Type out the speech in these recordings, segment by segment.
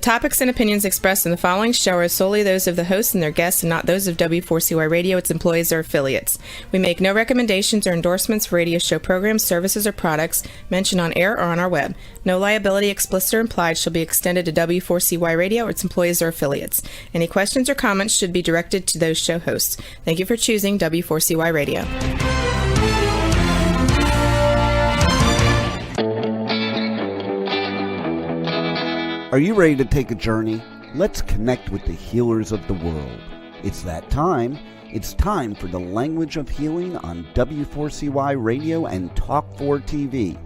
topics and opinions expressed in the following show are solely those of the hosts and their guests and not those of W4CY Radio, its employees, or affiliates. We make no recommendations or endorsements for radio show programs, services, or products mentioned on air or on our web. No liability, explicit or implied, shall be extended to W4CY Radio, its employees, or affiliates. Any questions or comments should be directed to those show hosts. Thank you for choosing W4CY Radio. Are you ready to take a journey? Let's connect with the healers of the world. It's that time. It's time for the Language of Healing on W4CY Radio and Talk4 TV.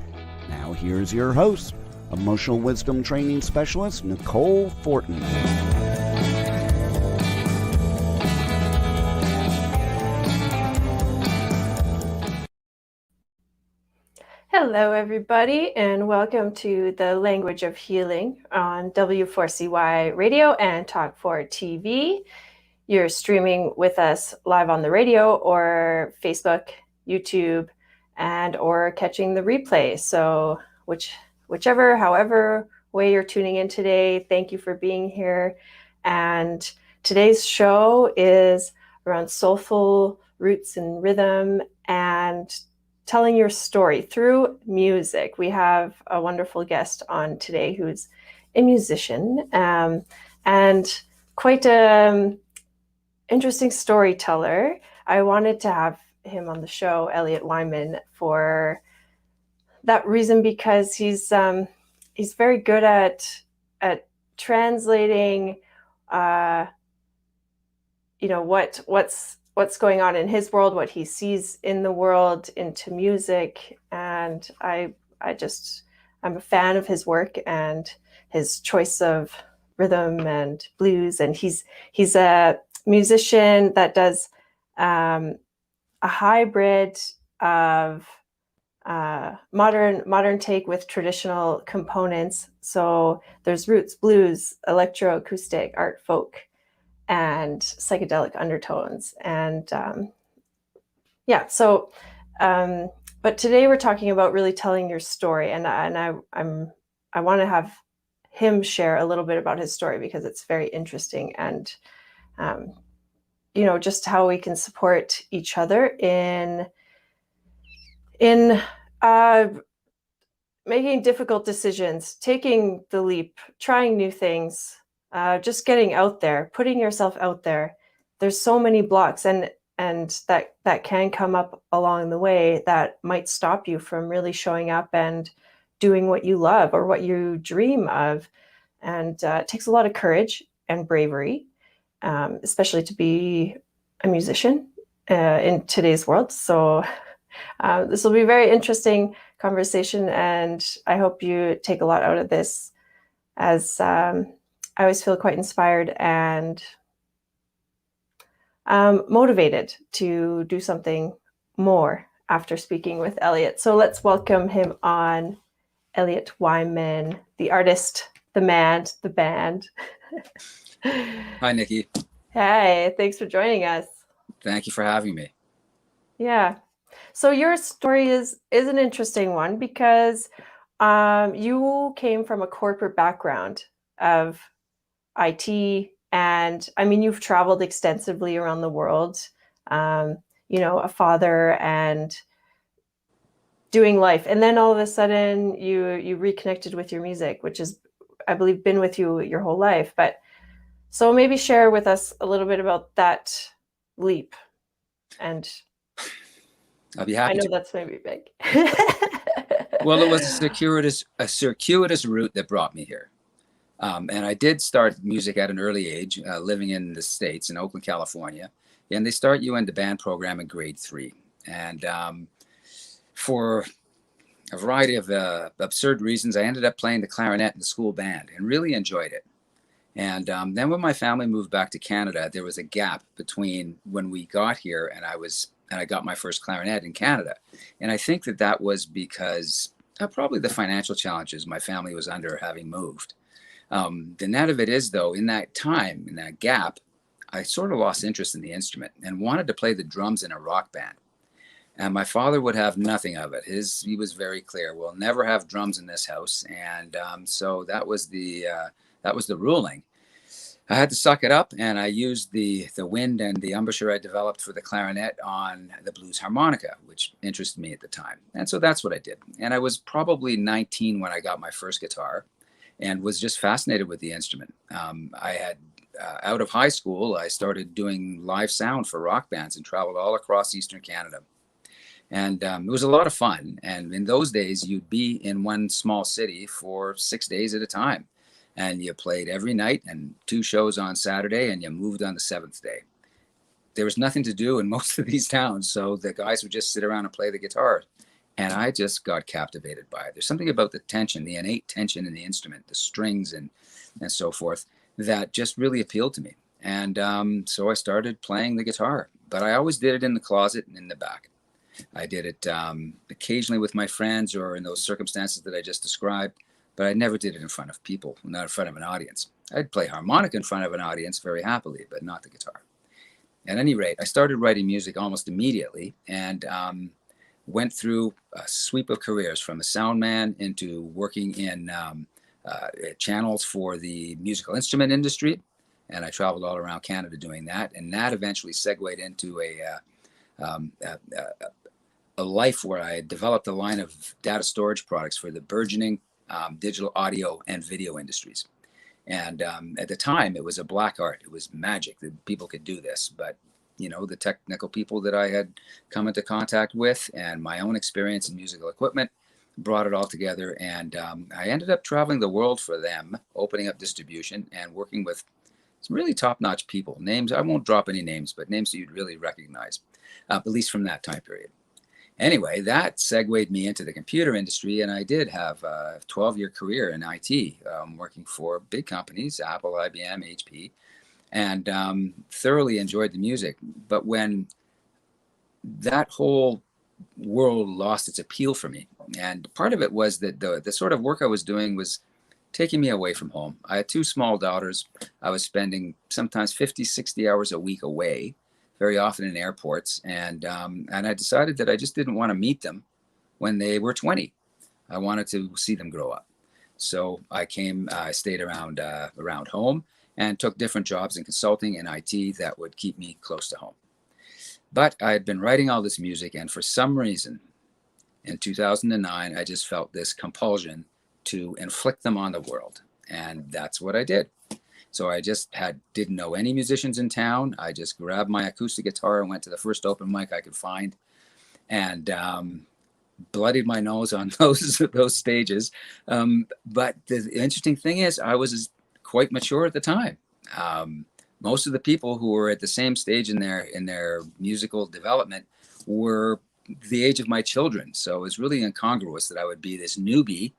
Now here's your host, Emotional Wisdom Training Specialist Nicole Fortin. Hello, everybody, and welcome to the Language of Healing on W4CY Radio and Talk4 TV. You're streaming with us live on the radio or Facebook, YouTube, and or catching the replay. So however way you're tuning in today, thank you for being here. And today's show is around soulful roots and rhythm and telling your story through music. We have a wonderful guest on today who's a musician and quite an interesting storyteller. I wanted to have him on the show, Elliot Wyman, for that reason, because he's very good at translating what's going on in his world, what he sees in the world, into music. And I'm a fan of his work and his choice of rhythm and blues. And he's a musician that does a hybrid of modern take with traditional components. So there's roots, blues, electroacoustic, art, folk, and psychedelic undertones. And but today we're talking about really telling your story, and I want to have him share a little bit about his story because it's very interesting, and just how we can support each other in making difficult decisions, taking the leap, trying new things, just getting out there, putting yourself out there. There's so many blocks and that can come up along the way that might stop you from really showing up and doing what you love or what you dream of. And it takes a lot of courage and bravery, especially to be a musician in today's world. So this will be a very interesting conversation, and I hope you take a lot out of this, as I always feel quite inspired and motivated to do something more after speaking with Elliot. So let's welcome him on, Elliot Wyman, the artist, the man, the band. Hi, Nikki. Hey, thanks for joining us. Thank you for having me. Yeah. So your story is an interesting one because you came from a corporate background of IT, and I mean, you've traveled extensively around the world, a father and doing life. And then all of a sudden you reconnected with your music, which is, I believe, been with you your whole life. But so maybe share with us a little bit about that leap. And I'll be happy. I know that's maybe big. Well, it was a circuitous route that brought me here. And I did start music at an early age, living in the States, in Oakland, California. And they start you in the band program in grade 3. And for a variety of absurd reasons, I ended up playing the clarinet in the school band and really enjoyed it. And then when my family moved back to Canada, there was a gap between when we got here and I got my first clarinet in Canada. And I think that was because probably the financial challenges my family was under having moved. The net of it is, though, in that time, in that gap, I sort of lost interest in the instrument and wanted to play the drums in a rock band. And my father would have nothing of it. He was very clear, we'll never have drums in this house. And so that was the that was the ruling. I had to suck it up, and I used the wind and the embouchure I developed for the clarinet on the blues harmonica, which interested me at the time. And so that's what I did. And I was probably 19 when I got my first guitar and was just fascinated with the instrument. I had, out of high school, I started doing live sound for rock bands and traveled all across Eastern Canada. And it was a lot of fun. And in those days, you'd be in one small city for 6 days at a time. And you played every night and 2 shows on Saturday, and you moved on the 7th day. There was nothing to do in most of these towns, so the guys would just sit around and play the guitar. And I just got captivated by it. There's something about the tension, the innate tension in the instrument, the strings and so forth, that just really appealed to me. And so I started playing the guitar. But I always did it in the closet and in the back. I did it occasionally with my friends or in those circumstances that I just described. But I never did it in front of people, not in front of an audience. I'd play harmonica in front of an audience very happily, but not the guitar. At any rate, I started writing music almost immediately and went through a sweep of careers from a sound man into working in channels for the musical instrument industry. And I traveled all around Canada doing that. And that eventually segued into a life where I developed a line of data storage products for the burgeoning digital audio and video industries. And at the time, it was a black art. It was magic that people could do this. But, you know, the technical people that I had come into contact with and my own experience in musical equipment brought it all together. And I ended up traveling the world for them, opening up distribution and working with some really top-notch people. Names, I won't drop any names, but names that you'd really recognize, at least from that time period. Anyway, that segued me into the computer industry, and I did have a 12-year career in IT, working for big companies, Apple, IBM, HP, and thoroughly enjoyed the music. But when that whole world lost its appeal for me, and part of it was that the sort of work I was doing was taking me away from home. I had 2 small daughters. I was spending sometimes 50, 60 hours a week away, very often in airports. And I decided that I just didn't want to meet them when they were 20. I wanted to see them grow up. So I stayed around home and took different jobs in consulting and IT that would keep me close to home. But I had been writing all this music, and for some reason, in 2009, I just felt this compulsion to inflict them on the world. And that's what I did. So I just didn't know any musicians in town. I just grabbed my acoustic guitar and went to the first open mic I could find, and bloodied my nose on those stages. But the interesting thing is, I was quite mature at the time. Most of the people who were at the same stage in their musical development were the age of my children. So it was really incongruous that I would be this newbie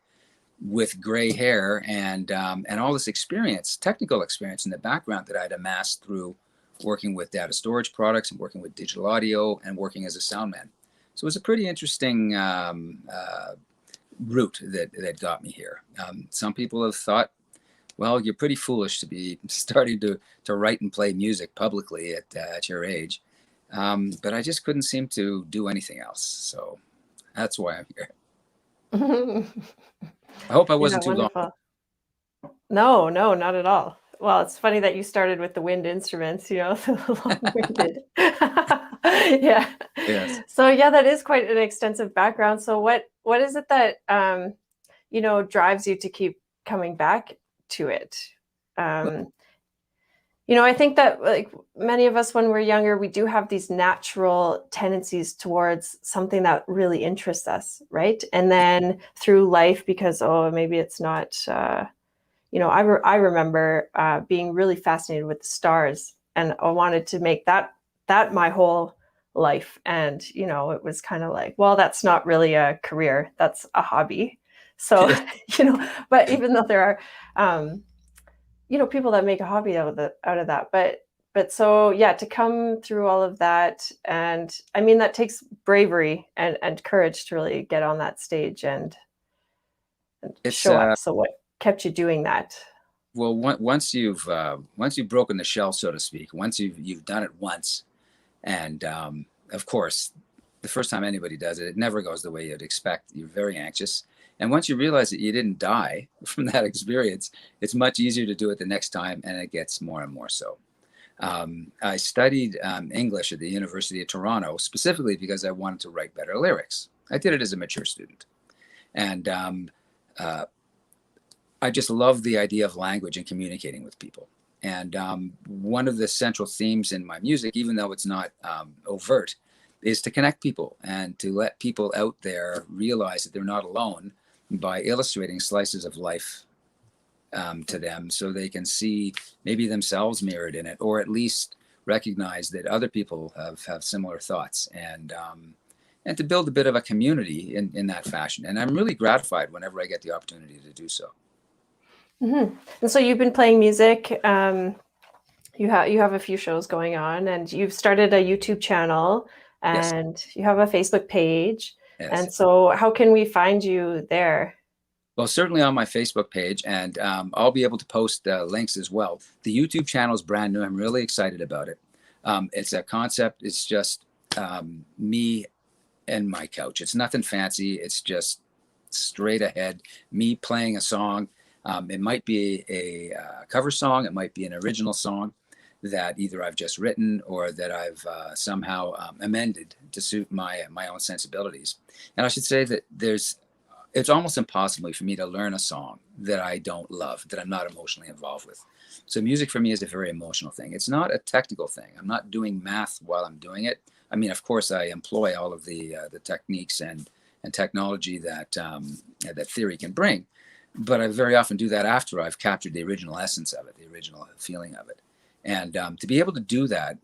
with gray hair and all this experience, technical experience in the background that I'd amassed through working with data storage products and working with digital audio and working as a sound man. So it was a pretty interesting route that got me here. Some people have thought, well, you're pretty foolish to be starting to write and play music publicly at your age. But I just couldn't seem to do anything else. So that's why I'm here. I hope I wasn't too long. No, not at all. Well, it's funny that you started with the wind instruments, the long-winded. Yeah. Yes. So yeah, that is quite an extensive background. So what is it that drives you to keep coming back to it? I think that, like many of us when we're younger, we do have these natural tendencies towards something that really interests us, right? And then through life, because maybe it's not, I remember being really fascinated with the stars, and I wanted to make that my whole life. And it was kind of like, well, that's not really a career, that's a hobby. So but even though there are people that make a hobby out of that, but so yeah, to come through all of that, and I mean that takes bravery and courage to really get on that stage and show up. So what kept you doing that? Well, once you've broken the shell, so to speak, once you've done it once, and of course, the first time anybody does it, it never goes the way you'd expect. You're very anxious. And once you realize that you didn't die from that experience, it's much easier to do it the next time, and it gets more and more so. I studied English at the University of Toronto, specifically because I wanted to write better lyrics. I did it as a mature student. And I just love the idea of language and communicating with people. And one of the central themes in my music, even though it's not overt, is to connect people and to let people out there realize that they're not alone by illustrating slices of life to them, so they can see maybe themselves mirrored in it, or at least recognize that other people have similar thoughts, and to build a bit of a community in that fashion. And I'm really gratified whenever I get the opportunity to do so. Mm-hmm. And so you've been playing music. You have a few shows going on, and you've started a YouTube channel, and yes, you have a Facebook page. Yes. And so how can we find you there? Well, certainly on my Facebook page, and I'll be able to post links as well. The YouTube channel is brand new. I'm really excited about it. It's a concept. It's just me and my couch. It's nothing fancy. It's just straight ahead, me playing a song. It might be a cover song. It might be an original song that either I've just written or that I've somehow amended to suit my own sensibilities. And I should say that it's almost impossible for me to learn a song that I don't love, that I'm not emotionally involved with. So music for me is a very emotional thing. It's not a technical thing. I'm not doing math while I'm doing it. I mean, of course, I employ all of the techniques and technology that that theory can bring, but I very often do that after I've captured the original essence of it, the original feeling of it. And to be able to do that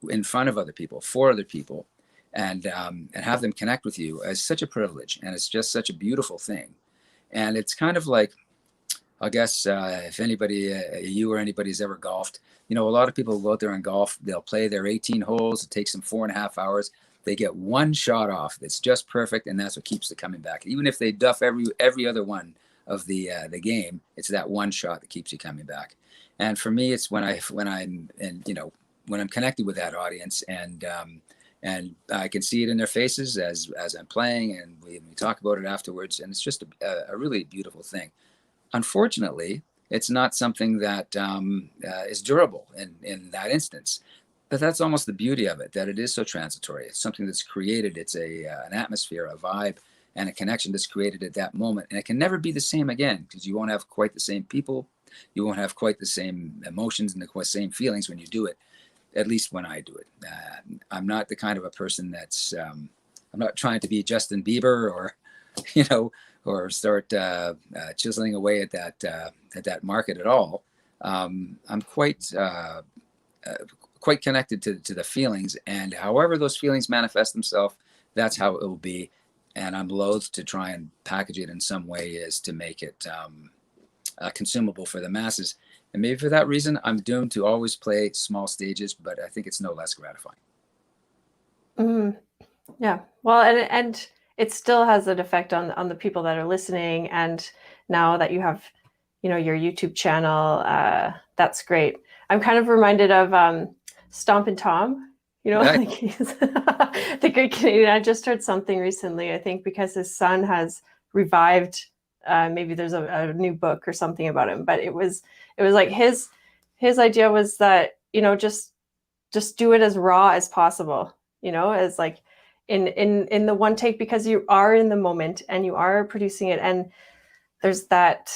in front of other people, for other people, and have them connect with you is such a privilege, and it's just such a beautiful thing. And it's kind of like, I guess if anybody, you or anybody's ever golfed, you know, a lot of people go out there and golf, they'll play their 18 holes, it takes them 4.5 hours, they get one shot off that's just perfect, and that's what keeps them coming back. Even if they duff every other one of the game, it's that one shot that keeps you coming back. And for me, it's when I'm connected with that audience, and I can see it in their faces as I'm playing, and we talk about it afterwards, and it's just a really beautiful thing. Unfortunately, it's not something that is durable in that instance, but that's almost the beauty of it, that it is so transitory. It's something that's created. It's an atmosphere, a vibe, and a connection that's created at that moment, and it can never be the same again, because you won't have quite the same people, you won't have quite the same emotions and the same feelings when you do it. At least when I do it. I'm not the kind of a person that's, I'm not trying to be Justin Bieber or, or start chiseling away at that market at all. I'm quite connected to the feelings, and however those feelings manifest themselves, that's how it will be. And I'm loath to try and package it in some way as to make it consumable for the masses. And maybe for that reason, I'm doomed to always play small stages, but I think it's no less gratifying. Mm-hmm. Yeah. Well, and it still has an effect on the people that are listening. And now that you have, your YouTube channel, that's great. I'm kind of reminded of Stompin' Tom, like he's the great Canadian. I just heard something recently, I think, because his son has revived. Maybe there's a new book or something about him, but it was like his idea was that, just do it as raw as possible, as like in the one take, because you are in the moment and you are producing it. And there's that,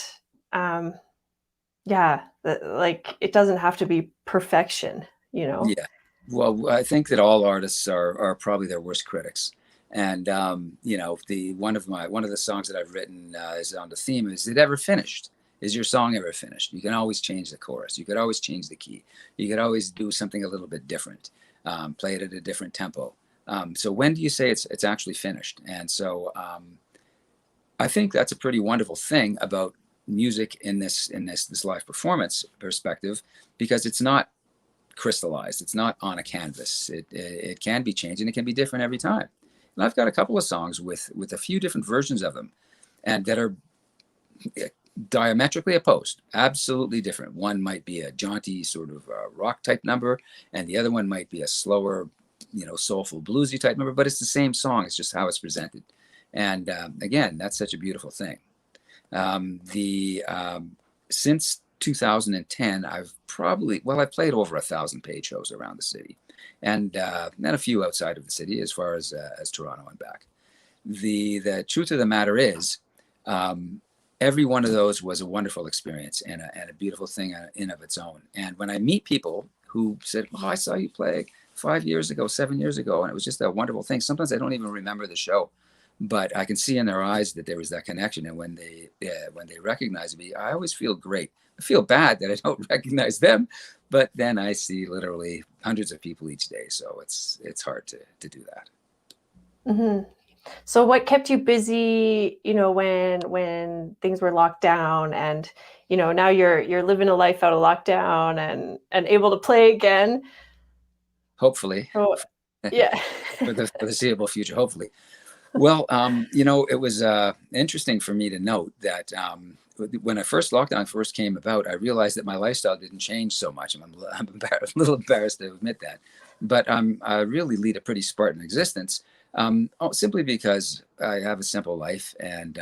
like it doesn't have to be perfection, Yeah. Well, I think that all artists are probably their worst critics. And one of the songs that I've written is on the theme: is it ever finished? Is your song ever finished? You can always change the chorus. You could always change the key. You could always do something a little bit different, play it at a different tempo. So when do you say it's actually finished? And so I think that's a pretty wonderful thing about music in this live performance perspective, because it's not crystallized. It's not on a canvas. It can be changed, and it can be different every time. And I've got a couple of songs with a few different versions of them, and that are diametrically opposed, absolutely different. One might be a jaunty sort of rock type number, and the other one might be a slower, soulful bluesy type number, but it's the same song. It's just how it's presented. And again, that's such a beautiful thing. Since 2010, I've played over 1,000 paid shows around the city, and a few outside of the city, as far as Toronto and back. The truth of the matter is, every one of those was a wonderful experience and a beautiful thing in of its own. And when I meet people who said, "Oh, I saw you play 5 years ago, 7 years ago," and it was just a wonderful thing. Sometimes I don't even remember the show, but I can see in their eyes that there was that connection. And when they recognize me, I always feel great. I feel bad that I don't recognize them, but then I see literally hundreds of people each day, so it's hard to do that. Mm-hmm. So what kept you busy, when things were locked down, and now you're living a life out of lockdown and able to play again? Hopefully. So, yeah. for the foreseeable future, hopefully. Well, it was interesting for me to note that when a lockdown first came about, I realized that my lifestyle didn't change so much. I'm a little embarrassed to admit that, but I really lead a pretty Spartan existence, simply because I have a simple life, and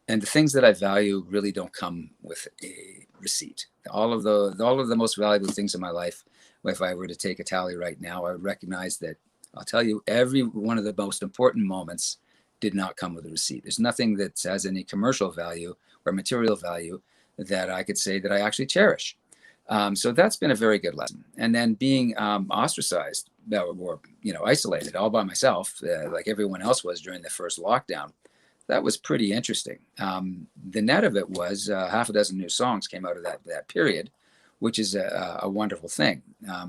the things that I value really don't come with a receipt. All of the most valuable things in my life, if I were to take a tally right now, I would recognize that, I'll tell you, every one of the most important moments did not come with a receipt. There's nothing that has any commercial value or material value that I could say that I actually cherish. So that's been a very good lesson. And then being ostracized or isolated all by myself, like everyone else was during the first lockdown, that was pretty interesting. The net of it was half a dozen new songs came out of that period, which is a wonderful thing.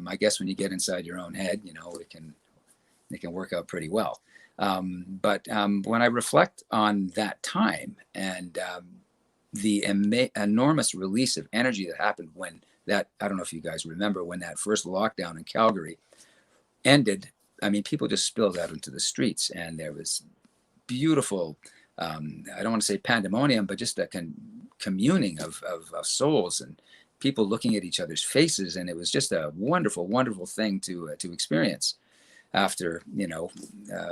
I guess when you get inside your own head, it can work out pretty well. But when I reflect on that time and the enormous release of energy that happened when I don't know if you guys remember, when that first lockdown in Calgary ended, I mean, people just spilled out into the streets, and there was beautiful, I don't want to say pandemonium, but just a communing of souls and people looking at each other's faces. And it was just a wonderful, wonderful thing to experience after,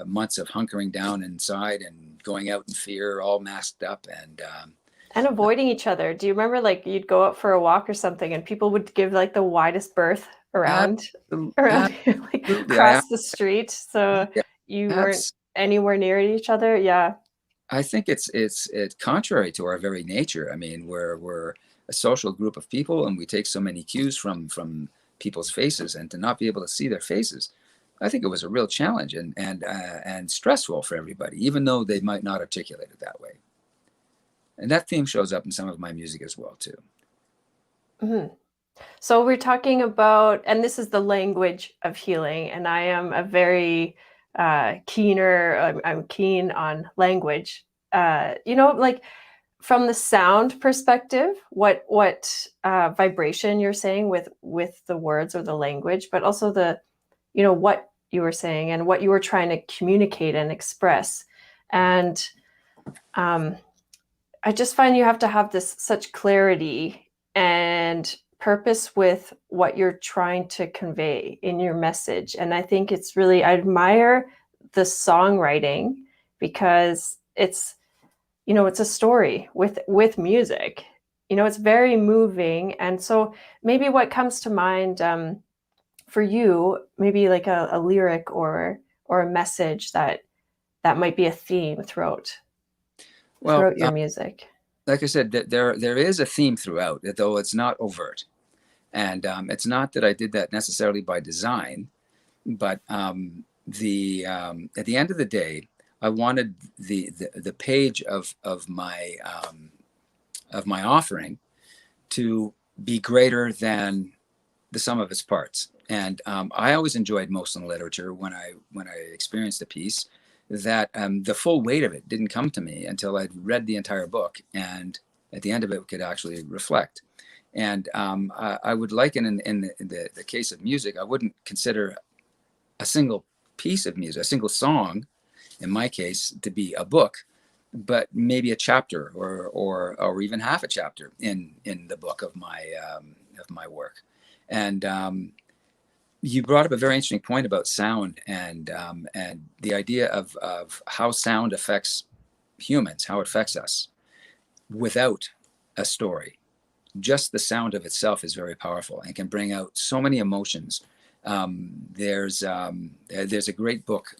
months of hunkering down inside and going out in fear, all masked up and avoiding each other. Do you remember, like, you'd go out for a walk or something and people would give like the widest berth around like across the street, so you weren't anywhere near each other? Yeah. I think it's contrary to our very nature. I mean, we're a social group of people, and we take so many cues from people's faces, and to not be able to see their faces, I think it was a real challenge and stressful for everybody, even though they might not articulate it that way. And that theme shows up in some of my music as well, too. Mm-hmm. So we're talking about, and this is the language of healing, and I am a very I'm keen on language. Like from the sound perspective, what vibration you're saying with the words or the language, but also the, what you were saying and what you were trying to communicate and express. And I just find you have to have such clarity and purpose with what you're trying to convey in your message. And I think it's really, I admire the songwriting, because it's, it's a story with music, it's very moving. And so maybe what comes to mind for you, maybe like a lyric or a message that might be a theme throughout your music. Like I said, there is a theme throughout, though it's not overt. And it's not that I did that necessarily by design, but at the end of the day, I wanted the page of my offering to be greater than the sum of its parts. And I always enjoyed most in literature when I experienced a piece, that the full weight of it didn't come to me until I'd read the entire book, and at the end of it could actually reflect. And I would liken in the case of music, I wouldn't consider a single piece of music, a single song, in my case, to be a book, but maybe a chapter or even half a chapter in the book of my work. And You brought up a very interesting point about sound and the idea of how sound affects humans, how it affects us without a story. Just the sound of itself is very powerful and can bring out so many emotions. There's a great book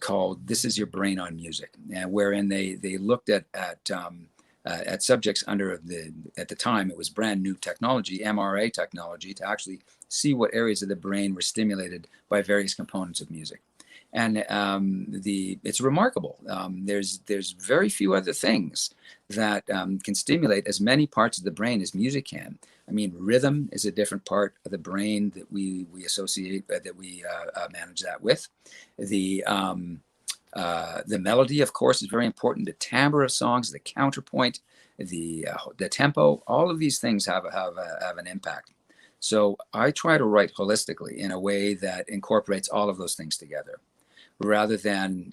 called "This Is Your Brain on Music," wherein they looked at subjects at the time it was brand new technology, MRA technology, to actually see what areas of the brain were stimulated by various components of music. And it's remarkable. There's very few other things that can stimulate as many parts of the brain as music can. I mean, rhythm is a different part of the brain that we associate, that we manage that with. The melody, of course, is very important. The timbre of songs, the counterpoint, the tempo, all of these things have an impact. So I try to write holistically in a way that incorporates all of those things together, rather than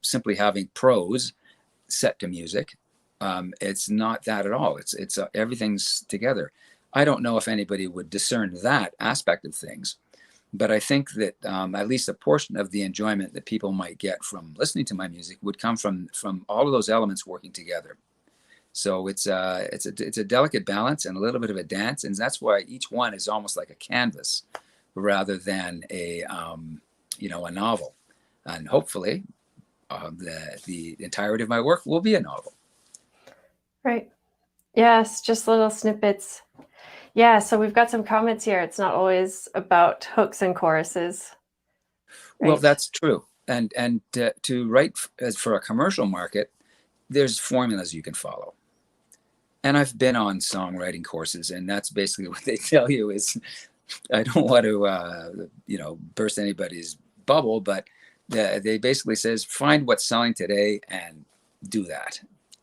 simply having prose set to music. It's not that at all. It's everything's together. I don't know if anybody would discern that aspect of things, but I think that at least a portion of the enjoyment that people might get from listening to my music would come from all of those elements working together. So it's a delicate balance and a little bit of a dance, and that's why each one is almost like a canvas rather than a novel. And hopefully, the entirety of my work will be a novel. Right. Yes, just little snippets. Yeah, so we've got some comments here. It's not always about hooks and choruses. Right? Well, that's true. And to write for a commercial market, there's formulas you can follow. And I've been on songwriting courses, and that's basically what they tell you is, I don't want to, burst anybody's bubble, but they basically says, find what's selling today and do that.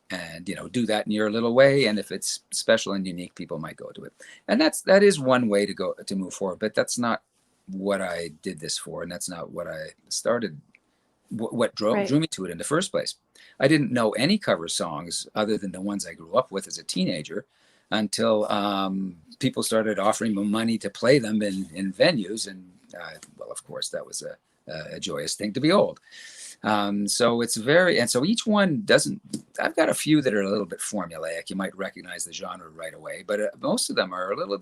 And, do that in your little way. And if it's special and unique, people might go to it. And that is one way to move forward, but that's not what I did this for. And that's not what I started, what drew me to it in the first place. I didn't know any cover songs other than the ones I grew up with as a teenager until people started offering me money to play them in venues. And well, of course, that was a joyous thing to behold. So each one doesn't, I've got a few that are a little bit formulaic. You might recognize the genre right away, but most of them are a little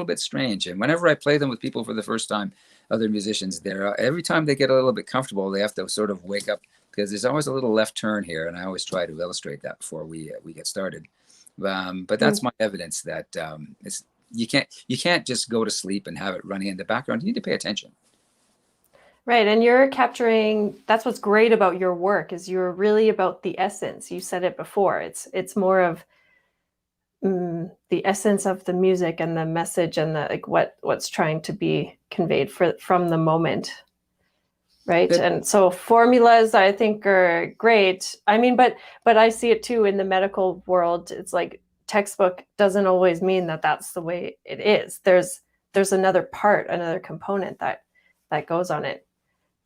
bit strange. And whenever I play them with people for the first time, other musicians there, every time they get a little bit comfortable, they have to sort of wake up, because there's always a little left turn here. And I always try to illustrate that before we get started. But that's my evidence that you can't just go to sleep and have it running in the background. You need to pay attention. Right. And you're capturing, that's what's great about your work, is you're really about the essence. You said it before. It's more of the essence of the music and the message and the what's trying to be conveyed from the moment. Right. And so formulas, I think, are great. I mean, but I see it too in the medical world. It's like textbook doesn't always mean that that's the way it is. There's another part, another component that goes on it.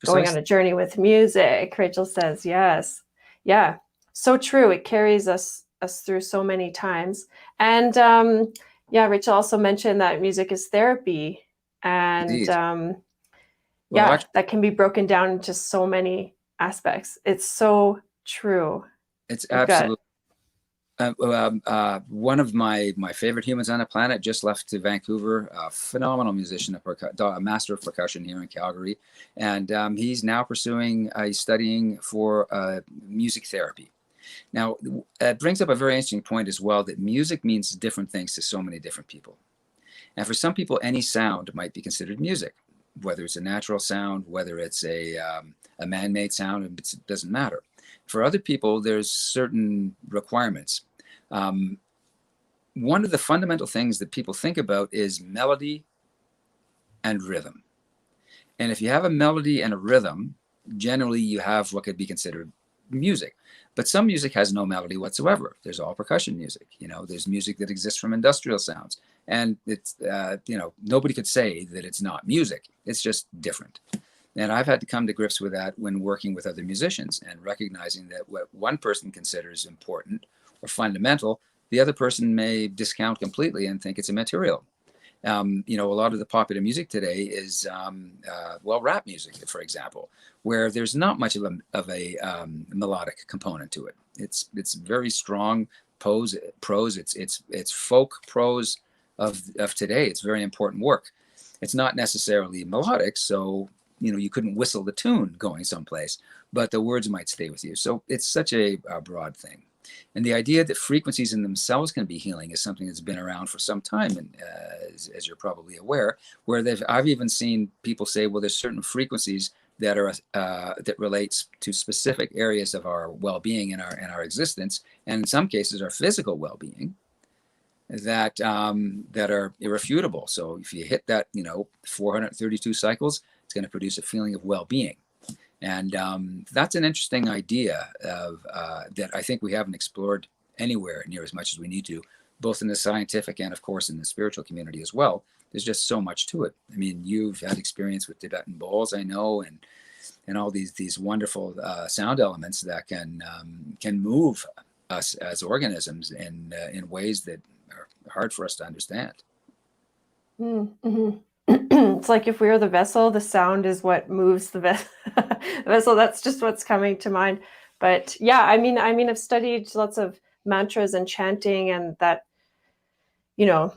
Precisely. Going on a journey with music, Rachel says, yes. Yeah, so true. It carries us through so many times. And Rachel also mentioned that music is therapy. And that can be broken down into so many aspects. It's so true. It's absolutely. One of my favorite humans on the planet just left to Vancouver, a phenomenal musician, a master of percussion here in Calgary. And he's now studying for music therapy. Now, it brings up a very interesting point as well, that music means different things to so many different people. And for some people, any sound might be considered music, whether it's a natural sound, whether it's a man-made sound, it doesn't matter. For other people, there's certain requirements. One of the fundamental things that people think about is melody and rhythm. And if you have a melody and a rhythm, generally you have what could be considered music. But some music has no melody whatsoever. There's all percussion music. There's music that exists from industrial sounds. And it's, nobody could say that it's not music. It's just different. And I've had to come to grips with that when working with other musicians, and recognizing that what one person considers important or fundamental, the other person may discount completely and think it's immaterial. You know, a lot of the popular music today is, well, rap music, for example, where there's not much of a melodic component to it. It's very strong prose. It's folk prose of today. It's very important work. It's not necessarily melodic, so you know you couldn't whistle the tune going someplace, but the words might stay with you. So it's such a broad thing. And the idea that frequencies in themselves can be healing is something that's been around for some time, and as you're probably aware, where I've even seen people say, well, there's certain frequencies that are that relates to specific areas of our well-being and our existence, and in some cases our physical well-being, that that are irrefutable. So if you hit that, you know, 432 cycles, it's going to produce a feeling of well-being. And that's an interesting idea of that I think we haven't explored anywhere near as much as we need to, both in the scientific and, of course, in the spiritual community as well. There's just so much to it. I mean, you've had experience with Tibetan bowls, I know, and all these wonderful sound elements that can move us as organisms in ways that are hard for us to understand. Mm-hmm. It's like if we are the vessel, the sound is what moves the vessel. That's just what's coming to mind. But yeah, I mean, I've studied lots of mantras and chanting, and that, you know,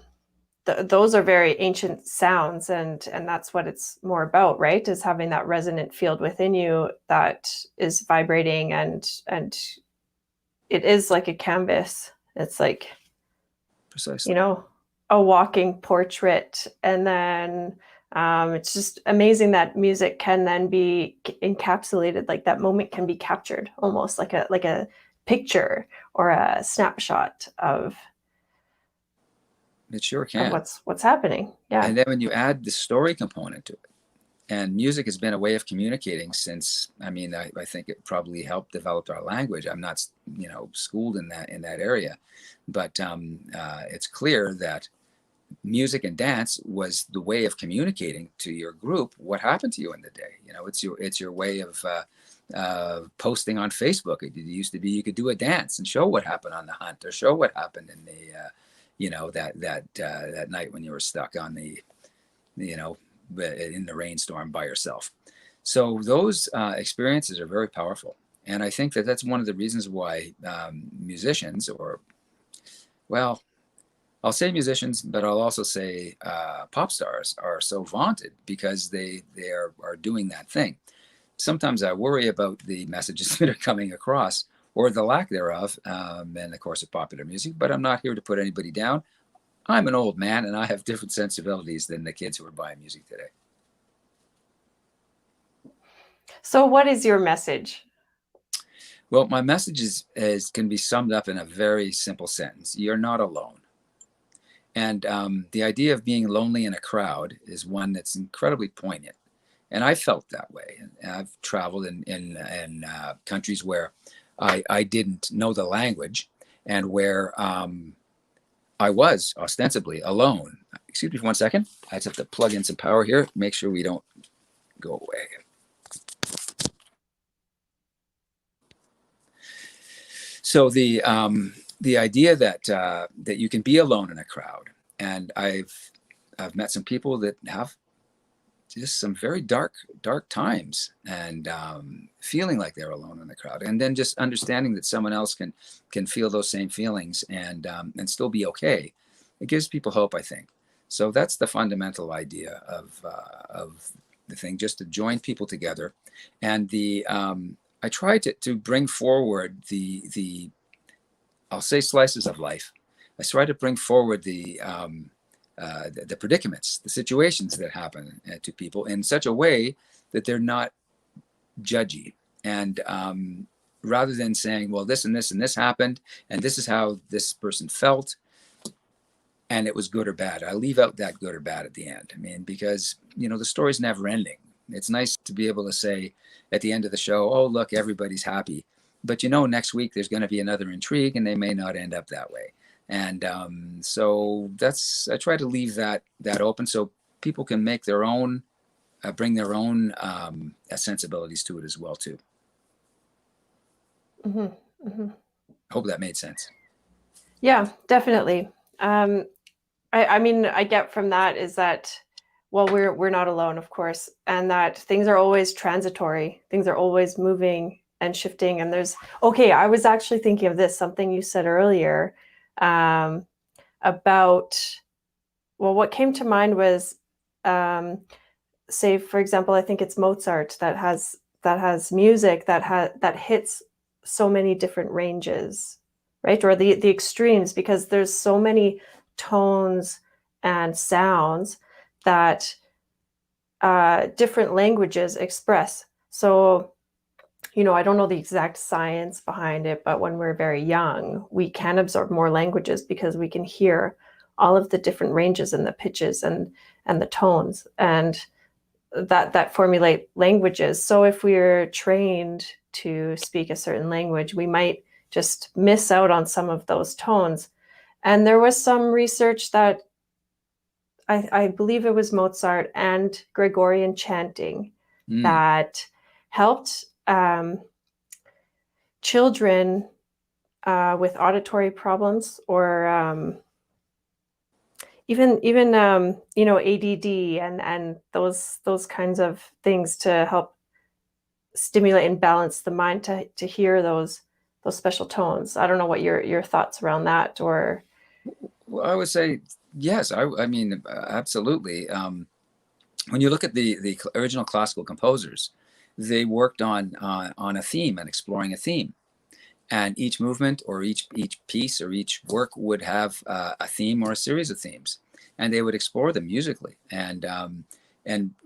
those are very ancient sounds, and that's what it's more about, right? Is having that resonant field within you that is vibrating, and it is like a canvas. It's like, Precisely, you know, a walking portrait. And then it's just amazing that music can then be encapsulated, like that moment can be captured almost like a picture or a snapshot of it sure can. What's happening. Yeah. And then when you add the story component to it, and music has been a way of communicating since, I mean, I think it probably helped develop our language. I'm not, you know, schooled in that area, but it's clear that music and dance was the way of communicating to your group what happened to you in the day. You know, it's your way of posting on Facebook. It used to be you could do a dance and show what happened on the hunt, or show what happened in the you know, that night when you were stuck on the, you know, in the rainstorm by yourself. So those experiences are very powerful, and I think that that's one of the reasons why musicians, or, well, I'll say musicians, but I'll also say pop stars are so vaunted, because they are doing that thing. Sometimes I worry about the messages that are coming across, or the lack thereof, in the course of popular music, but I'm not here to put anybody down. I'm an old man, and I have different sensibilities than the kids who are buying music today. So what is your message? Well, my message can be summed up in a very simple sentence. You're not alone. And the idea of being lonely in a crowd is one that's incredibly poignant. And I felt that way. I've traveled in countries where I didn't know the language, and where I was ostensibly alone. Excuse me for 1 second. I just have to plug in some power here. Make sure we don't go away. So the idea that you can be alone in a crowd, and I've met some people that have just some very dark times, and feeling like they're alone in the crowd, and then just understanding that someone else can feel those same feelings and still be okay. It gives people hope, I think. So that's the fundamental idea of the thing, just to join people together. And I try to bring forward the I'll say slices of life. I try to bring forward the predicaments, the situations that happen to people in such a way that they're not judgy. And rather than saying, well, this and this and this happened, and this is how this person felt, and it was good or bad, I leave out that good or bad at the end. I mean, because, you know, the story's never ending. It's nice to be able to say at the end of the show, oh, look, everybody's happy. But, you know, next week there's going to be another intrigue, and they may not end up that way. And so I try to leave that open, so people can make their own, bring their own sensibilities to it as well, too. Mm-hmm. Mm-hmm. I hope that made sense. Yeah, definitely. I mean, I get from that is that, well, we're not alone, of course, and that things are always transitory. Things are always moving and shifting. And okay, I was actually thinking of this, something you said earlier, about, well, what came to mind was, say, for example, I think it's Mozart that has music that hits so many different ranges, right? Or the extremes, because there's so many tones and sounds that different languages express. So, I don't know the exact science behind it, but when we're very young, we can absorb more languages because we can hear all of the different ranges and the pitches and the tones, and that formulate languages. So if we're trained to speak a certain language, we might just miss out on some of those tones. And there was some research that I believe it was Mozart and Gregorian chanting that helped children with auditory problems, or even ADD and those kinds of things, to help stimulate and balance the mind to hear those special tones. I don't know what your thoughts around that, or. Well, I would say yes. I mean, absolutely. When you look at the original classical composers, they worked on a theme and exploring a theme, and each movement or each piece or each work would have a theme or a series of themes, and they would explore them musically. And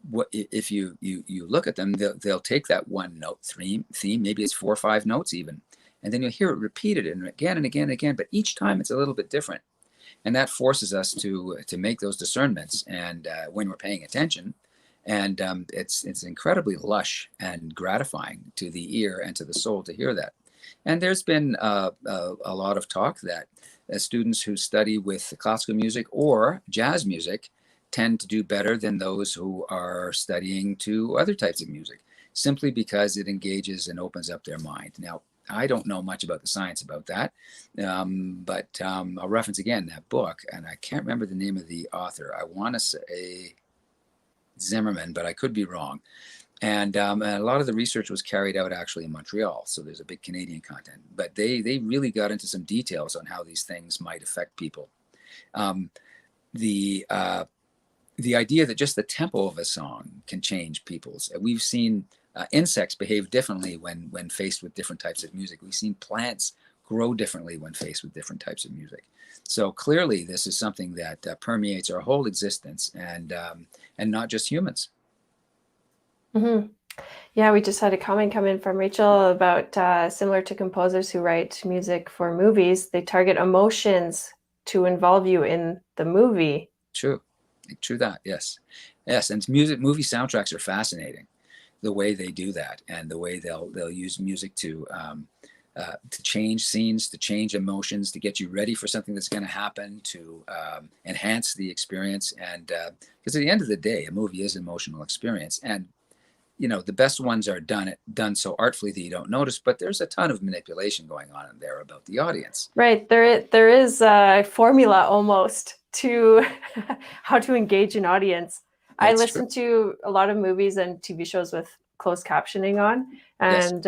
what if you look at them, they'll take that one note theme, maybe it's 4 or 5 notes even, and then you'll hear it repeated and again and again and again, but each time it's a little bit different. And that forces us to make those discernments, and when we're paying attention, and it's incredibly lush and gratifying to the ear and to the soul to hear that. And there's been a lot of talk that students who study with classical music or jazz music tend to do better than those who are studying to other types of music, simply because it engages and opens up their mind. Now, I don't know much about the science about that, but I'll reference again that book, and I can't remember the name of the author. I want to say Zimmerman, but I could be wrong. And a lot of the research was carried out actually in Montreal, so there's a big Canadian content. But they really got into some details on how these things might affect people. The idea that just the tempo of a song can change people's. We've seen insects behave differently when faced with different types of music. We've seen plants grow differently when faced with different types of music. So clearly, this is something that permeates our whole existence, and not just humans. Mm-hmm. Yeah, we just had a comment come in from Rachel about similar to composers who write music for movies, they target emotions to involve you in the movie. True that, yes. And movie soundtracks are fascinating, the way they do that, and the way they'll use music to change scenes, to change emotions, to get you ready for something that's going to happen, to enhance the experience. And because at the end of the day, a movie is an emotional experience, and the best ones are done so artfully that you don't notice, but there's a ton of manipulation going on in there about the audience. Right. There is a formula almost to how to engage an audience. I listen to a lot of movies and TV shows with closed captioning on, and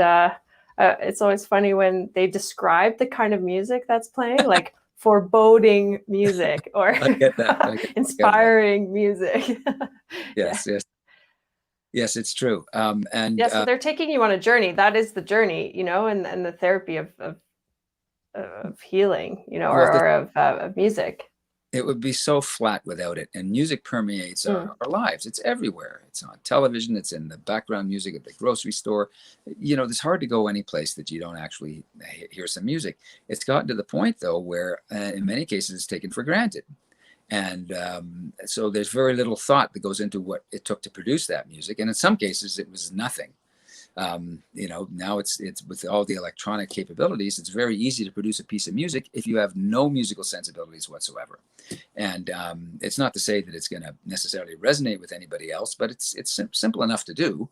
it's always funny when they describe the kind of music that's playing, like foreboding music or inspiring music. Yes, it's true. So they're taking you on a journey. That is the journey, and the therapy of healing, or of music. It would be so flat without it. And music permeates our lives. It's everywhere. It's on television. It's in the background music at the grocery store. It's hard to go any place that you don't actually hear some music. It's gotten to the point, though, where in many cases it's taken for granted. And so there's very little thought that goes into what it took to produce that music. And in some cases, it was nothing. Now it's with all the electronic capabilities, it's very easy to produce a piece of music if you have no musical sensibilities whatsoever. And it's not to say that it's going to necessarily resonate with anybody else, but it's simple enough to do.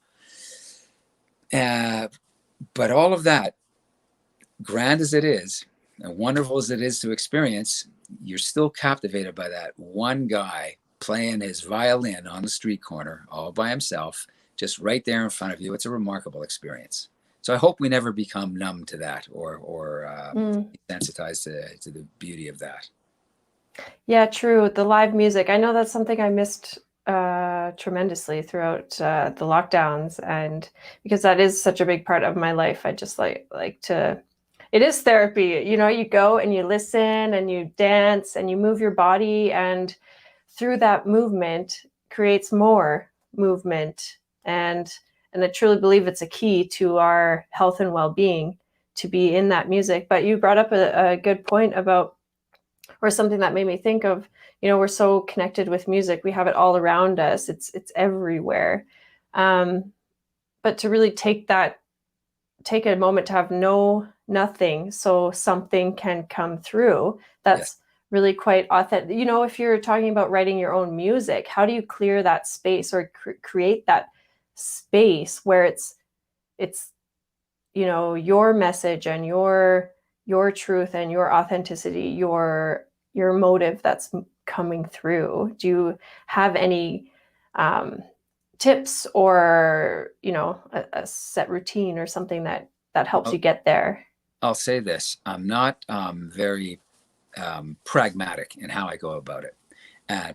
But all of that, grand as it is, and wonderful as it is to experience, you're still captivated by that one guy playing his violin on the street corner all by himself, just right there in front of you. It's a remarkable experience. So I hope we never become numb to that or desensitized to the beauty of that. Yeah, true. The live music. I know that's something I missed tremendously throughout the lockdowns, and because that is such a big part of my life. I just like to. It is therapy. You know, you go and you listen and you dance and you move your body, and through that movement creates more movement. And I truly believe it's a key to our health and well-being to be in that music. But you brought up a good point about, or something that made me think of, you know, we're so connected with music. We have it all around us. It's everywhere. But to really take a moment to have nothing, so something can come through. That's really quite authentic. You know, if you're talking about writing your own music, how do you clear that space or create that space where it's, you know, your message and your truth and your authenticity, your motive that's coming through? Do you have any tips or, you know, a set routine or something that helps you get there? I'll say this. I'm not very pragmatic in how I go about it.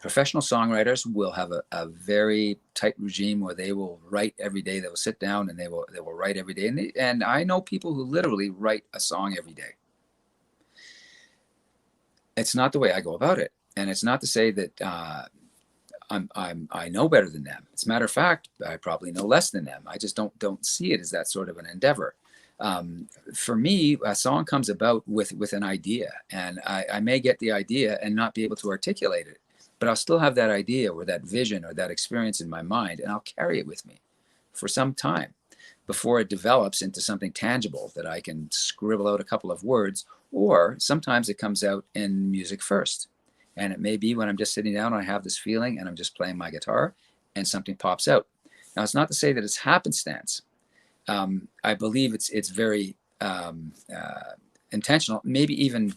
Professional songwriters will have a very tight regime where they will write every day. They will sit down and they will write every day. And I know people who literally write a song every day. It's not the way I go about it, and it's not to say that I know better than them. As a matter of fact, I probably know less than them. I just don't see it as that sort of an endeavor. For me, a song comes about with an idea, and I may get the idea and not be able to articulate it, but I'll still have that idea or that vision or that experience in my mind, and I'll carry it with me for some time before it develops into something tangible that I can scribble out a couple of words, or sometimes it comes out in music first. And it may be when I'm just sitting down and I have this feeling and I'm just playing my guitar and something pops out. Now, it's not to say that it's happenstance. I believe it's very intentional, maybe even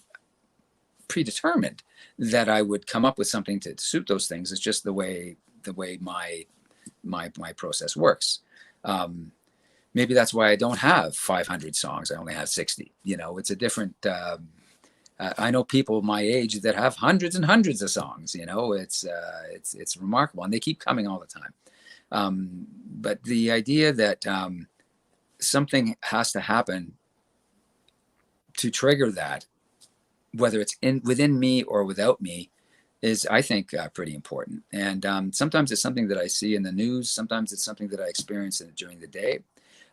predetermined, that I would come up with something to suit those things. It's just the way my process works. Maybe that's why I don't have 500 songs. I only have 60. You know, it's a different. I know people my age that have hundreds and hundreds of songs. You know, it's remarkable, and they keep coming all the time. But the idea that something has to happen to trigger that, whether it's within me or without me, is, I think, pretty important. And sometimes it's something that I see in the news. Sometimes it's something that I experience during the day.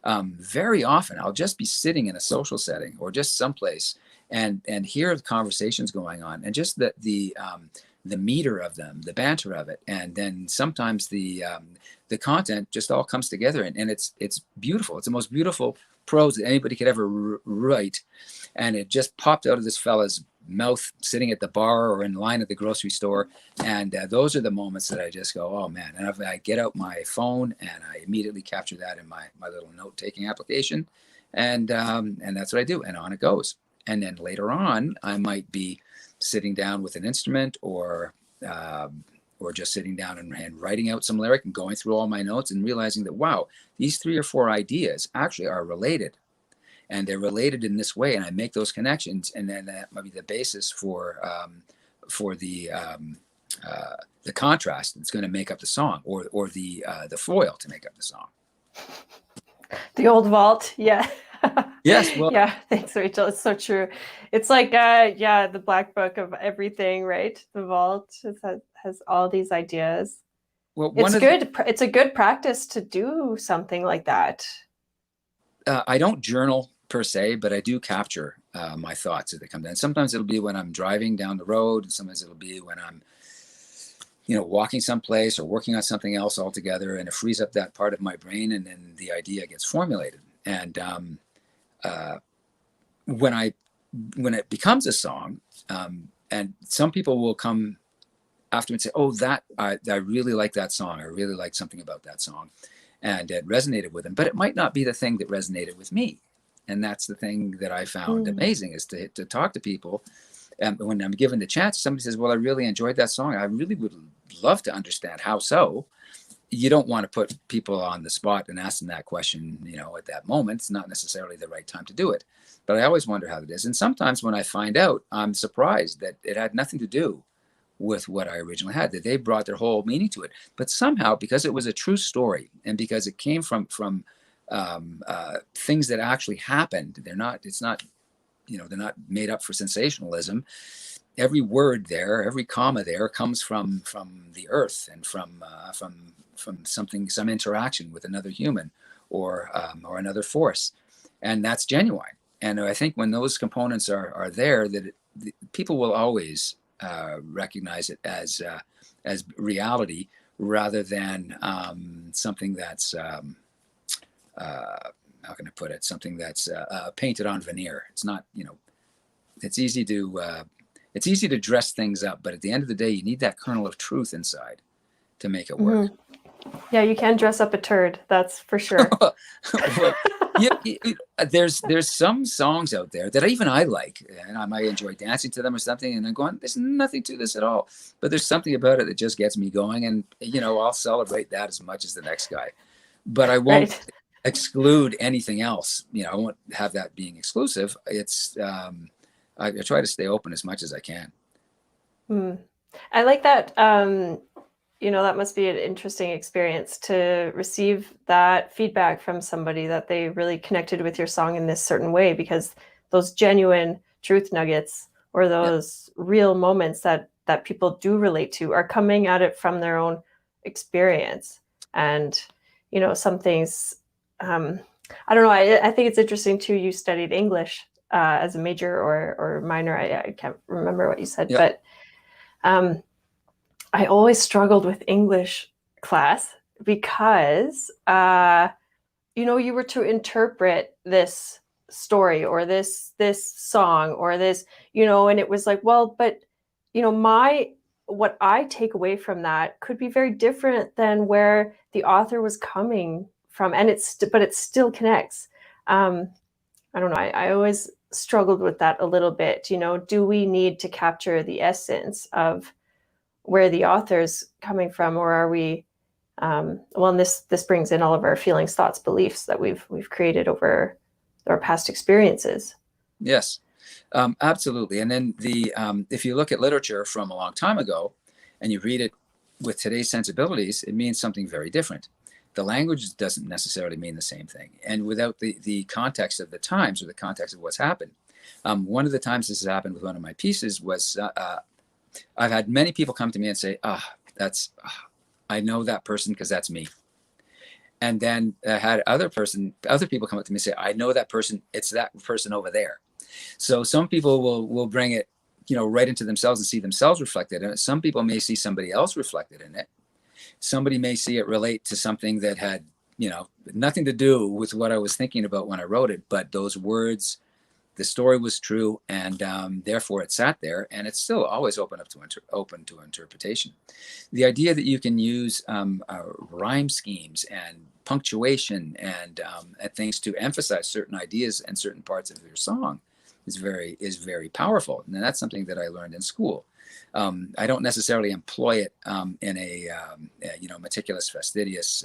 Very often I'll just be sitting in a social setting or just someplace and hear the conversations going on, and just the meter of them, the banter of it, and then sometimes the content just all comes together, and it's beautiful. It's the most beautiful prose that anybody could ever write, and it just popped out of this fella's mouth sitting at the bar or in line at the grocery store, and those are the moments that I just go, oh man. And I get out my phone and I immediately capture that in my little note-taking application, and that's what I do, and on it goes. And then later on, I might be sitting down with an instrument or just sitting down and writing out some lyric and going through all my notes and realizing that, wow, these 3 or 4 ideas actually are related, and they're related in this way. And I make those connections, and then that might be the basis for the contrast that's going to make up the song, or the foil to make up the song. The old vault, yeah. Yes. Well, yeah. Thanks, Rachel. It's so true. It's like, the black book of everything, right? The vault has all these ideas. Well, it's a good practice to do something like that. I don't journal per se, but I do capture my thoughts as they come down. Sometimes it'll be when I'm driving down the road, and sometimes it'll be when I'm, walking someplace or working on something else altogether, and it frees up that part of my brain, and then the idea gets formulated. And when it becomes a song, and some people will come after and say, oh, I really like that song. I really like something about that song. And it resonated with them, but it might not be the thing that resonated with me. And that's the thing that I found amazing, is to talk to people. And when I'm given the chance, somebody says, well, I really enjoyed that song. I really would love to understand how so. You don't want to put people on the spot and ask them that question, at that moment. It's not necessarily the right time to do it. But I always wonder how it is. And sometimes when I find out, I'm surprised that it had nothing to do with what I originally had, that they brought their whole meaning to it. But somehow, because it was a true story, and because it came from things that actually happened, they're not made up for sensationalism. Every word there, every comma there comes from the earth, and from something, some interaction with another human or another force. And that's genuine. And I think when those components are there, that people will always recognize it as reality, rather than something that's how can I put it? Something that's painted on veneer. It's not, it's easy to dress things up, but at the end of the day, you need that kernel of truth inside to make it work. Yeah, you can dress up a turd. That's for sure. Well, there's some songs out there that even I like, and I might enjoy dancing to them or something, and I'm going, there's nothing to this at all. But there's something about it that just gets me going, and I'll celebrate that as much as the next guy. But I won't exclude anything else. I won't have that being exclusive. It's I try to stay open as much as I can. I like that. That must be an interesting experience to receive that feedback from somebody that they really connected with your song in this certain way, because those genuine truth nuggets, or those real moments that people do relate to, are coming at it from their own experience. And, some things, I don't know. I think it's interesting too. You studied English as a major or minor. I can't remember what you said, but I always struggled with English class, because, you were to interpret this story or this song or this, and it was like, well, but, what I take away from that could be very different than where the author was coming from. And it still connects. I don't know. I always struggled with that a little bit. Do we need to capture the essence of where the author's coming from, or are we and this brings in all of our feelings, thoughts, beliefs that we've created over our past experiences. Yes, absolutely. And then if you look at literature from a long time ago and you read it with today's sensibilities, it means something very different. The language doesn't necessarily mean the same thing. And without the context of the times, or the context of what's happened. One of the times this has happened with one of my pieces was I've had many people come to me and say, I know that person because that's me. And then I had other people come up to me and say, I know that person, it's that person over there. So some people will bring it, right into themselves and see themselves reflected in it. Some people may see somebody else reflected in it. Somebody may see it relate to something that had, nothing to do with what I was thinking about when I wrote it, but those words, the story was true, and therefore it sat there, and it's still always open to interpretation. The idea that you can use rhyme schemes and punctuation and things to emphasize certain ideas and certain parts of your song is very powerful, and that's something that I learned in school. I don't necessarily employ it in a meticulous, fastidious,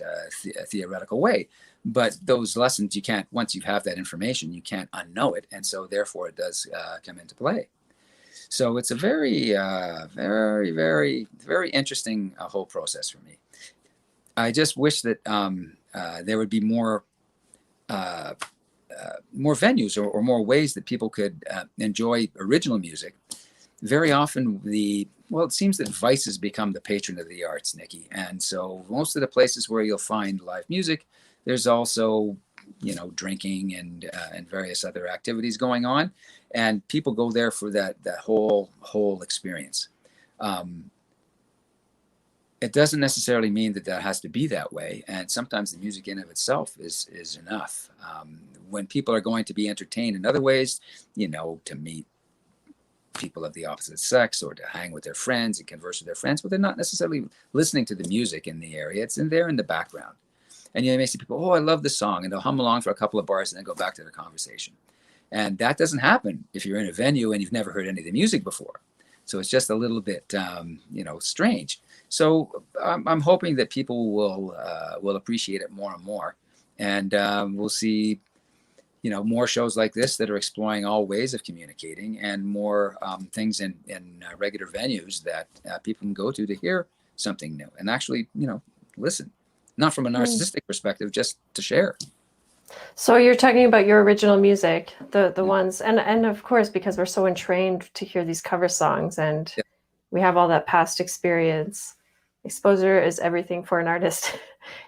theoretical way. But those lessons, you can't, once you have that information, you can't unknow it. And so therefore it does come into play. So it's a very, very, very, very interesting whole process for me. I just wish that there would be more venues or more ways that people could enjoy original music. Very often it seems that vice has become the patron of the arts, Nikki. And so most of the places where you'll find live music, there's also, drinking and various other activities going on, and people go there for that whole experience. It doesn't necessarily mean that has to be that way, and sometimes the music in of itself is enough. When people are going to be entertained in other ways, to meet people of the opposite sex or to hang with their friends and converse with their friends, but they're not necessarily listening to the music in the area. It's in there in the background. And you may see people, oh, I love this song, and they'll hum along for a couple of bars and then go back to their conversation. And that doesn't happen if you're in a venue and you've never heard any of the music before. So it's just a little bit, strange. So I'm hoping that people will appreciate it more and more, and we'll see, more shows like this that are exploring all ways of communicating, and more things in regular venues that people can go to hear something new and actually, listen, not from a narcissistic perspective, just to share. So you're talking about your original music, the ones, and of course, because we're so entrained to hear these cover songs, and we have all that past experience. Exposure is everything for an artist.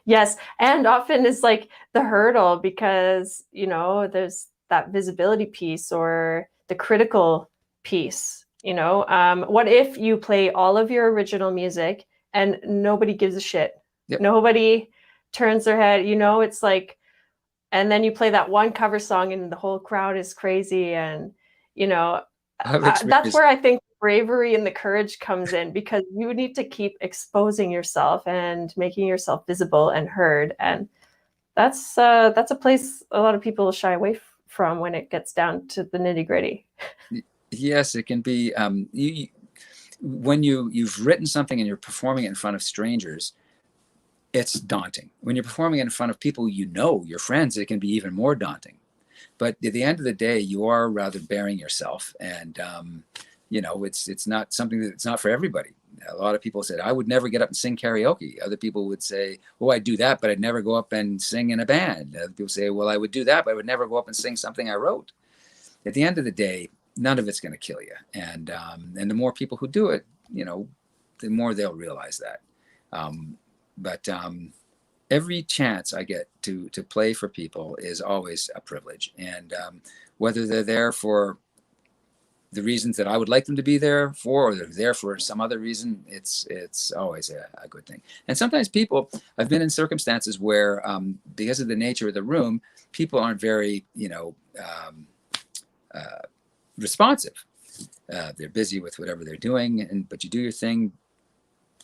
Yes, and often it's like the hurdle, because there's that visibility piece or the critical piece. What if you play all of your original music and nobody gives a shit? Yep. Nobody turns their head. It's like. And then you play that one cover song and the whole crowd is crazy. And, that's where I think bravery and the courage comes in, because you need to keep exposing yourself and making yourself visible and heard. And that's a place a lot of people shy away from when it gets down to the nitty gritty. Yes, it can be. When you've written something and you're performing it in front of strangers, it's daunting. When you're performing in front of people, your friends, it can be even more daunting. But at the end of the day, you are rather bearing yourself, and it's not something that's not for everybody. A lot of people said, I would never get up and sing karaoke. Other people would say, oh, I'd do that, but I'd never go up and sing in a band. Other people say, well, I would do that, but I would never go up and sing something I wrote. At the end of the day, none of it's going to kill you. And the more people who do it, the more they'll realize that. But every chance I get to play for people is always a privilege. And whether they're there for the reasons that I would like them to be there for, or they're there for some other reason, it's always a good thing. And sometimes I've been in circumstances where, because of the nature of the room, people aren't very, responsive. They're busy with whatever they're doing, but you do your thing.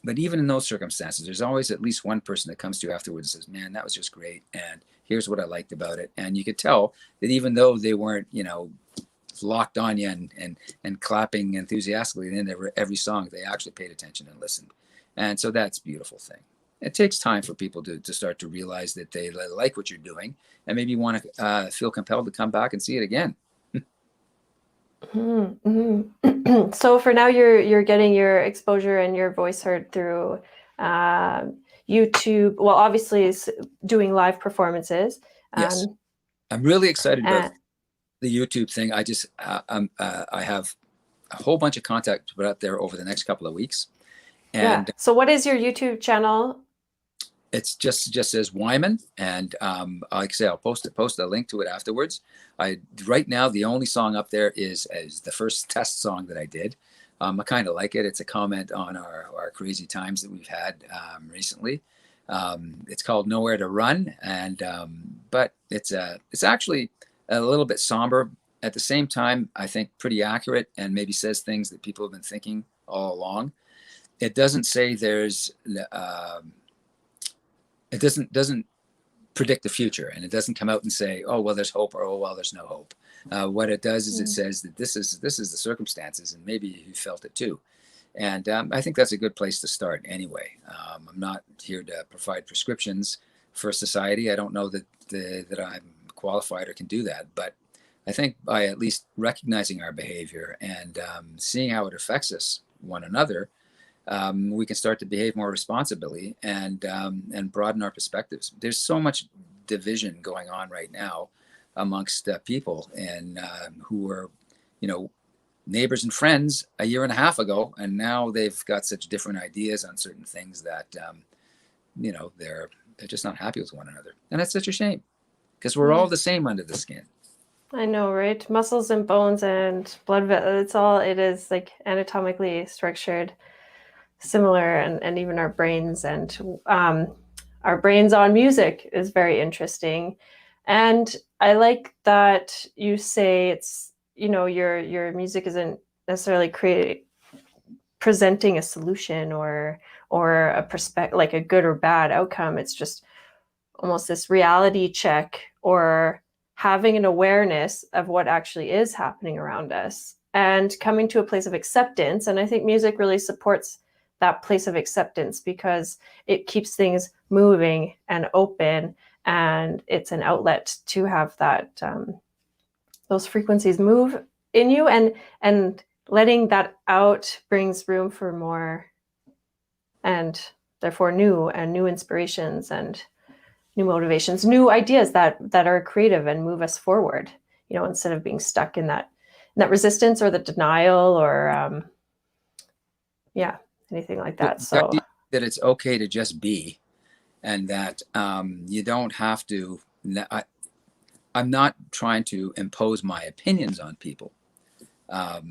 But even in those circumstances, there's always at least one person that comes to you afterwards and says, man, that was just great, and here's what I liked about it. And you could tell that even though they weren't, locked on you and clapping enthusiastically in every song, they actually paid attention and listened. And so that's a beautiful thing. It takes time for people to start to realize that they like what you're doing, and maybe want to feel compelled to come back and see it again. Mm-hmm. So for now, you're getting your exposure and your voice heard through YouTube. Well, obviously, it's doing live performances. Yes, I'm really excited about the YouTube thing. I just I have a whole bunch of content to put out there over the next couple of weeks. And so, what is your YouTube channel? It's just says Wyman, and like I say, I'll post a link to it afterwards. Right now, the only song up there is the first test song that I did. I kind of like it. It's a comment on our crazy times that we've had recently. It's called Nowhere to Run, and but it's actually a little bit somber. At the same time, I think pretty accurate, and maybe says things that people have been thinking all along. It doesn't say it doesn't predict the future, and it doesn't come out and say, oh, well, there's hope, or oh, well, there's no hope. What it does is it says that this is the circumstances, and maybe you felt it too. And I think that's a good place to start anyway. I'm not here to provide prescriptions for society. I don't know that I'm qualified or can do that, but I think by at least recognizing our behavior and seeing how it affects us, one another, we can start to behave more responsibly and broaden our perspectives. There's so much division going on right now amongst people, and who were, neighbors and friends a year and a half ago, and now they've got such different ideas on certain things that they're just not happy with one another, and that's such a shame, because we're all the same under the skin. I know, right? Muscles and bones and blood, it is like anatomically structured similar, and even our brains, and our brains on music is very interesting. And I like that you say it's, your music isn't necessarily presenting a solution or a perspective, like a good or bad outcome. It's just almost this reality check, or having an awareness of what actually is happening around us and coming to a place of acceptance. And I think music really supports that place of acceptance because it keeps things moving and open, and it's an outlet to have that those frequencies move in you, and letting that out brings room for more, and therefore new inspirations and new motivations, new ideas that are creative and move us forward, instead of being stuck in that resistance or the denial or anything like that. So that it's okay to just be, and that you don't have to. I'm not trying to impose my opinions on people. I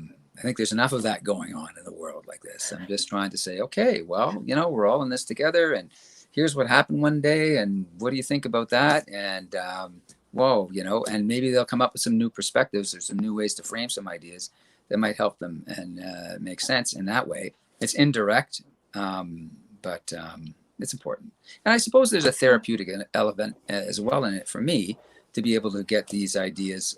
think there's enough of that going on in the world like this. I'm just trying to say, okay, well, we're all in this together, and here's what happened one day, and what do you think about that? And and maybe they'll come up with some new perspectives or some new ways to frame some ideas that might help them and make sense in that way. It's indirect, but it's important. And I suppose there's a therapeutic element as well in it for me to be able to get these ideas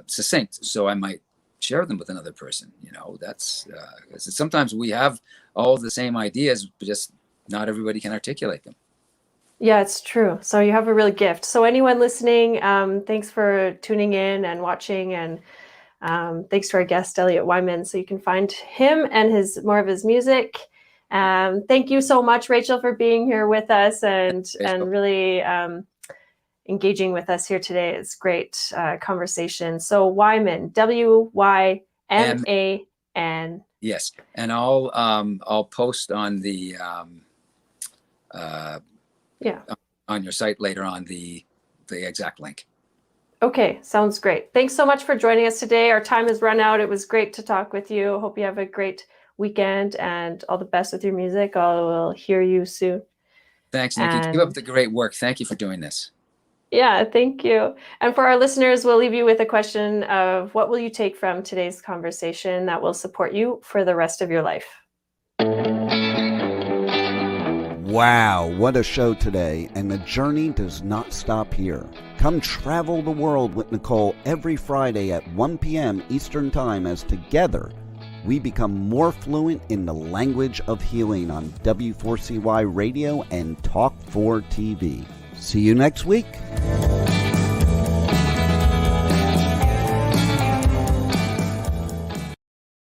succinct, so I might share them with another person. That's sometimes we have all the same ideas, but just not everybody can articulate them. Yeah, it's true. So you have a real gift. So anyone listening, thanks for tuning in and watching, and thanks to our guest, Elliot Wyman. So you can find him and more of his music. Thank you so much, Rachel, for being here with us and really engaging with us here today. It's great conversation. So Wyman, Wyman. Yes, and I'll post on the on your site later on the exact link. Okay, sounds great. Thanks so much for joining us today. Our time has run out. It was great to talk with you. Hope you have a great weekend and all the best with your music. I will hear you soon. Thanks, Nikki. Keep up the great work. Thank you for doing this. Yeah, thank you. And for our listeners, we'll leave you with a question of what will you take from today's conversation that will support you for the rest of your life? Wow, what a show today, and the journey does not stop here. Come travel the world with Nicole every Friday at 1 p.m. Eastern Time as together we become more fluent in the language of healing on W4CY Radio and Talk 4 TV. See you next week.